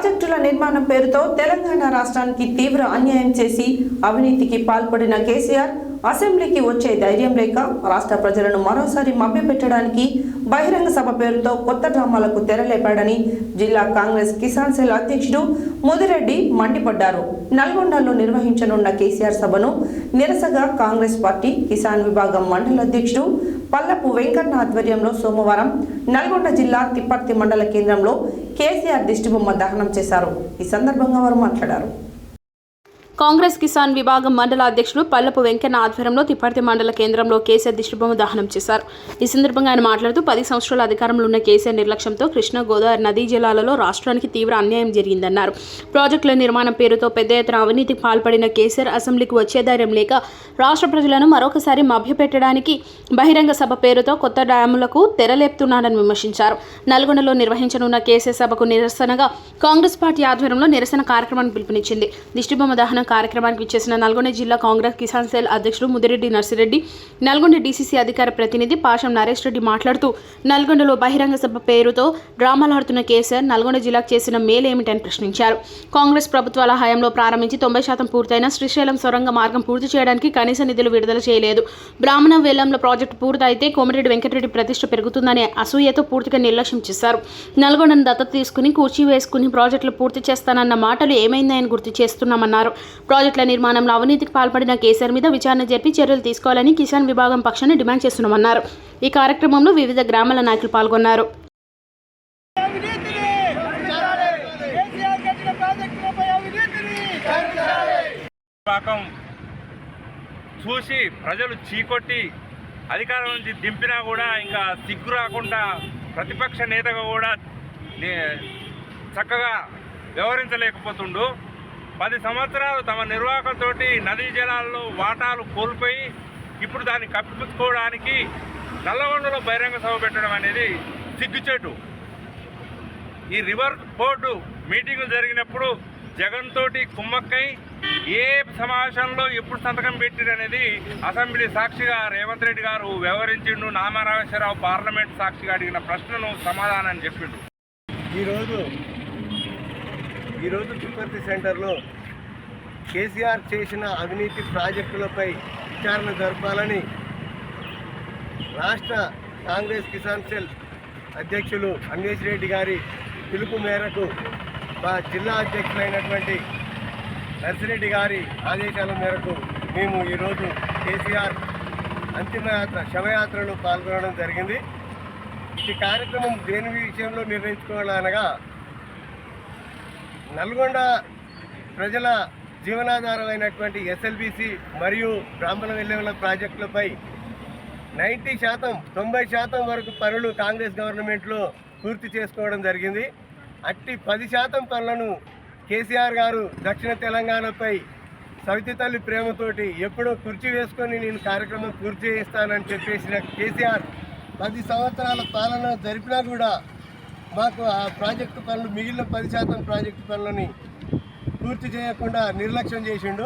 ప్రాజెక్టుల నిర్మాణం పేరుతో తెలంగాణ రాష్ట్రానికి తీవ్ర అన్యాయం చేసి అవినీతికి పాల్పడిన కేసీఆర్ అసెంబ్లీకి వచ్చే ధైర్యం లేక రాష్ట్ర ప్రజలను మరోసారి మభ్యపెట్టడానికి బహిరంగ సభ పేరుతో కొత్త డ్రామాలకు తెరలేపాడని జిల్లా కాంగ్రెస్ కిసాన్ సెల్ అధ్యక్షుడు ముదిరెడ్డి మండిపడ్డారు. నల్గొండలో నిర్వహించనున్న కేసీఆర్ సభను నిరసగా కాంగ్రెస్ పార్టీ కిసాన్ విభాగం మండల అధ్యక్షుడు పల్లపు వెంకన్న ఆధ్వర్యంలో సోమవారం నల్గొండ జిల్లా తిప్పర్తి మండల కేంద్రంలో కేసీఆర్ దిష్టిబొమ్మ దహనం చేశారు. ఈ సందర్భంగా వారు మాట్లాడారు. కాంగ్రెస్ కిసాన్ విభాగం మండల అధ్యక్షుడు పల్లపు వెంకన్న ఆధ్వర్యంలో తిప్పర్తి మండల కేంద్రంలో కేసీఆర్ దిష్టిబొమ్మ దహనం చేశారు. ఈ సందర్భంగా ఆయన మాట్లాడుతూ 10 సంవత్సరాల అధికారంలో ఉన్న కేసీఆర్ నిర్లక్ష్యంతో కృష్ణా గోదావరి నదీ జలాలలో రాష్ట్రానికి తీవ్ర అన్యాయం జరిగిందన్నారు. ప్రాజెక్టుల నిర్మాణం పేరుతో పెద్ద ఎత్తున అవినీతికి పాల్పడిన కేసీఆర్ అసెంబ్లీకి వచ్చే ధైర్యం లేక రాష్ట్ర ప్రజలను మరొకసారి మభ్యపెట్టడానికి బహిరంగ సభ పేరుతో కొత్త డ్యాములకు తెరలేపుతున్నాడని విమర్శించారు. నల్గొండలో నిర్వహించనున్న కేసీఆర్ సభకు నిరసనగా కాంగ్రెస్ పార్టీ ఆధ్వర్యంలో నిరసన కార్యక్రమాన్ని పిలుపునిచ్చింది. దిష్టిబొమ్మ దహనం కార్యక్రమానికి విచ్చేసిన నల్గొండ జిల్లా కాంగ్రెస్ కిసాన్ సెల్ అధ్యక్షుడు ముదిరెడ్డి నర్సిరెడ్డి, నల్గొండ డీసీసీ అధికార ప్రతినిధి పాషం నరేష్ రెడ్డి మాట్లాడుతూ నల్గొండలో బహిరంగ సభ పేరుతో డ్రామాలాడుతున్న కేసీఆర్ నల్గొండ జిల్లాకు చేసిన మేలేమిటని ప్రశ్నించారు. కాంగ్రెస్ ప్రభుత్వాల హయాంలో ప్రారంభించి 90% పూర్తయిన శ్రీశైలం సొరంగ మార్గం పూర్తి చేయడానికి కనీస నిధులు విడుదల చేయలేదు. బ్రాహ్మణ వేలంలో ప్రాజెక్టు పూర్తయితే కోమటిరెడ్డి వెంకటరెడ్డి ప్రతిష్ట పెరుగుతుందనే అసూయతో పూర్తిగా నిర్లక్ష్యం చేశారు. నల్గొండను దత్తత తీసుకుని కుర్చీ వేసుకుని ప్రాజెక్టులు పూర్తి చేస్తానన్న మాటలు ఏమైందని గుర్తు చేస్తున్నామన్నారు. ప్రాజెక్టుల నిర్మాణంలో అవినీతికి పాల్పడిన కేసీఆర్ మీద విచారణ జరిపి చర్యలు తీసుకోవాలని కిసాన్ విభాగం పక్షాన్ని డిమాండ్ చేస్తున్నామన్నారు. ఈ కార్యక్రమంలో వివిధ గ్రామాల నాయకులు పాల్గొన్నారు. చూసి ప్రజలు చీకొట్టి అధికారం నుంచి దింపినా కూడా ఇంకా సిగ్గు రాకుండా ప్రతిపక్ష నేతగా కూడా చక్కగా వ్యవహరించలేకపోతుండు. 10 సంవత్సరాలు తమ నిర్వాహకంతోటి నదీ జలాల్లో వాటాలు కోల్పోయి ఇప్పుడు దాన్ని కప్పిపుచ్చుకోవడానికి నల్లగొండలో బహిరంగ సభ పెట్టడం అనేది సిగ్గుచేటు. ఈ రివర్ బోర్డు మీటింగులు జరిగినప్పుడు జగన్ తోటి కుమ్మక్కై ఏ సమావేశంలో ఎప్పుడు సంతకం పెట్టిరనేది అసెంబ్లీ సాక్షిగా రేవంత్ రెడ్డి గారు వ్యవహరించిండు. నామరాజేశ్వరరావు పార్లమెంట్ సాక్షిగా అడిగిన ప్రశ్నను సమాధానం చెప్పిండు. ఈరోజు తిప్పర్తి సెంటర్లో కేసీఆర్ చేసిన అవినీతి ప్రాజెక్టులపై విచారణ జరపాలని రాష్ట్ర కాంగ్రెస్ కిసాన్ సెల్ అధ్యక్షులు అన్వేష్ రెడ్డి గారి పిలుపు మేరకు మా జిల్లా అధ్యక్షులైనటువంటి నర్సిరెడ్డి గారి ఆదేశాల మేరకు మేము ఈరోజు కేసీఆర్ అంతిమయాత్ర శవయాత్రలో పాల్గొనడం జరిగింది. ఈ కార్యక్రమం దేని విషయంలో నిర్ణయించుకోవాలనగా నల్గొండ ప్రజల జీవనాధారమైనటువంటి ఎస్ఎల్బీసీ మరియు బ్రాహ్మణ వెల్లెల ప్రాజెక్టులపై 90% వరకు పనులు కాంగ్రెస్ గవర్నమెంట్లో పూర్తి చేసుకోవడం జరిగింది. అట్టి 10% పనులను కేసీఆర్ గారు దక్షిణ తెలంగాణపై సవితి తల్లి ప్రేమతోటి ఎప్పుడో కుర్చీ వేసుకొని నేను కార్యక్రమం పూర్తి చేయిస్తానని చెప్పేసిన కేసీఆర్ 10 సంవత్సరాల పాలన జరిపినా కూడా మాకు ఆ ప్రాజెక్టు పనులు మిగిలిన 10% ప్రాజెక్టు పనులని పూర్తి చేయకుండా నిర్లక్ష్యం చేసిండు.